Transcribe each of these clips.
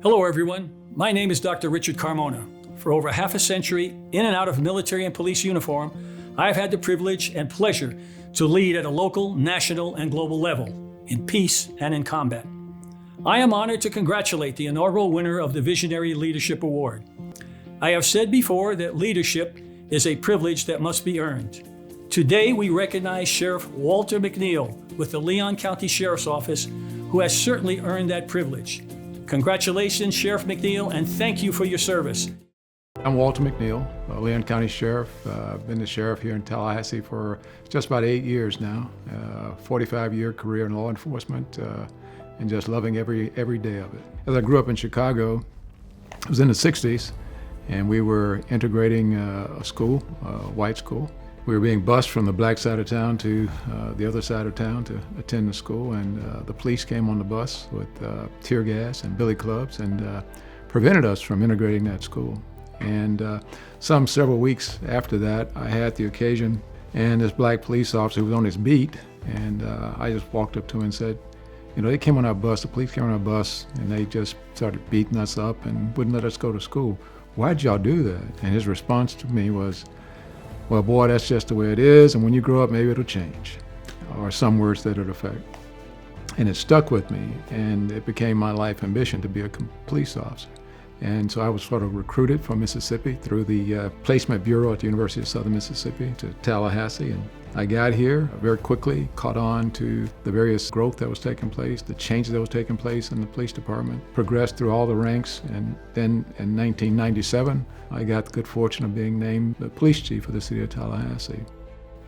Hello everyone, my name is Dr. Richard Carmona. For over half a century, in and out of military and police uniform, I've had the privilege and pleasure to lead at a local, national, and global level, in peace and in combat. I am honored to congratulate the inaugural winner of the Visionary Leadership Award. I have said before that leadership is a privilege that must be earned. Today we recognize Sheriff Walter McNeil with the Leon County Sheriff's Office, who has certainly earned that privilege. Congratulations, Sheriff McNeil, and thank you for your service. I'm Walter McNeil, Leon County Sheriff. I've been the sheriff here in Tallahassee for just about 8 years now. 45-year career in law enforcement, and just loving every day of it. As I grew up in Chicago, it was in the 60s, and we were integrating a school, a white school. We were being bused from the black side of town to the other side of town to attend the school, and the police came on the bus with tear gas and billy clubs and prevented us from integrating that school. And several weeks after that, I had the occasion, and this black police officer who was on his beat, and I just walked up to him and said, you know, they came on our bus, the police came on our bus, and they just started beating us up and wouldn't let us go to school. Why'd y'all do that? And his response to me was, well, boy, that's just the way it is, and when you grow up, maybe it'll change, or some words that it affect. And it stuck with me, and it became my life ambition to be a police officer. And so I was sort of recruited from Mississippi through the Placement Bureau at the University of Southern Mississippi to Tallahassee. And I got here very quickly, caught on to the various growth that was taking place, the changes that was taking place in the police department, progressed through all the ranks, and then in 1997, I got the good fortune of being named the police chief of the city of Tallahassee.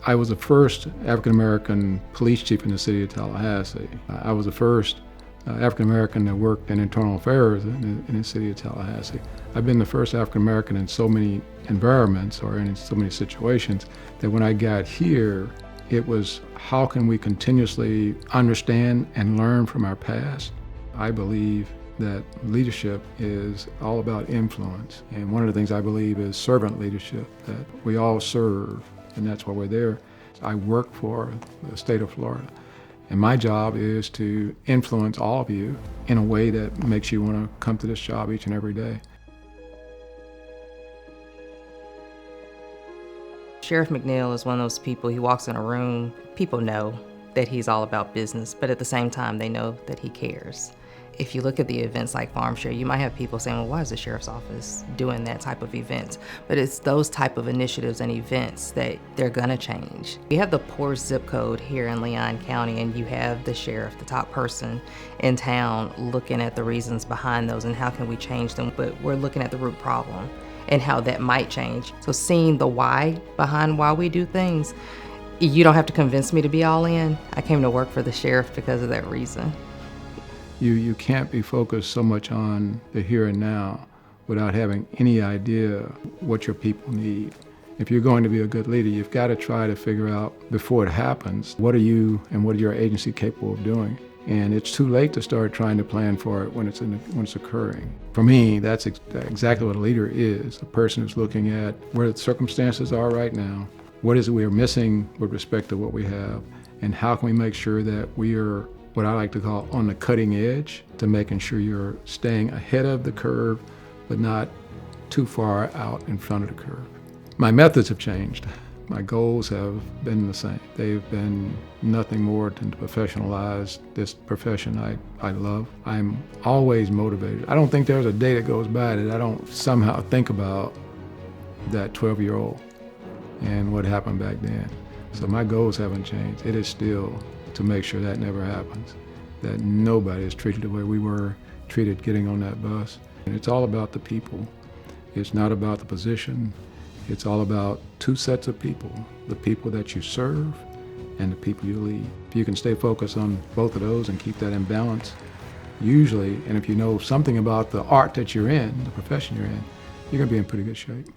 I was the first African-American police chief in the city of Tallahassee. I was the first African-American that worked in internal affairs in the city of Tallahassee. I've been the first African-American in so many environments or in so many situations that when I got here, it was how can we continuously understand and learn from our past. I believe that leadership is all about influence. And one of the things I believe is servant leadership, that we all serve, and that's why we're there. I work for the state of Florida. And my job is to influence all of you in a way that makes you want to come to this job each and every day. Sheriff McNeil is one of those people, he walks in a room, people know that he's all about business, but at the same time, they know that he cares. If you look at the events like Farm Share, you might have people saying, well, why is the sheriff's office doing that type of event? But it's those type of initiatives and events that they're gonna change. We have the poorest zip code here in Leon County, and you have the sheriff, the top person in town, looking at the reasons behind those and how can we change them. But we're looking at the root problem and how that might change. So seeing the why behind why we do things, you don't have to convince me to be all in. I came to work for the sheriff because of that reason. You can't be focused so much on the here and now without having any idea what your people need. If you're going to be a good leader, you've got to try to figure out before it happens, what are you and what are your agency capable of doing? And it's too late to start trying to plan for it when it's occurring. For me, that's exactly what a leader is, a person who's looking at where the circumstances are right now, what is it we are missing with respect to what we have, and how can we make sure that we are what I like to call on the cutting edge, to making sure you're staying ahead of the curve, but not too far out in front of the curve. My methods have changed. My goals have been the same. They've been nothing more than to professionalize this profession I love. I'm always motivated. I don't think there's a day that goes by that I don't somehow think about that 12-year-old and what happened back then. So my goals haven't changed. It is still to make sure that never happens, that nobody is treated the way we were treated getting on that bus. And it's all about the people. It's not about the position. It's all about two sets of people, the people that you serve and the people you lead. If you can stay focused on both of those and keep that in balance, usually, and if you know something about the art that you're in, the profession you're in, you're gonna be in pretty good shape.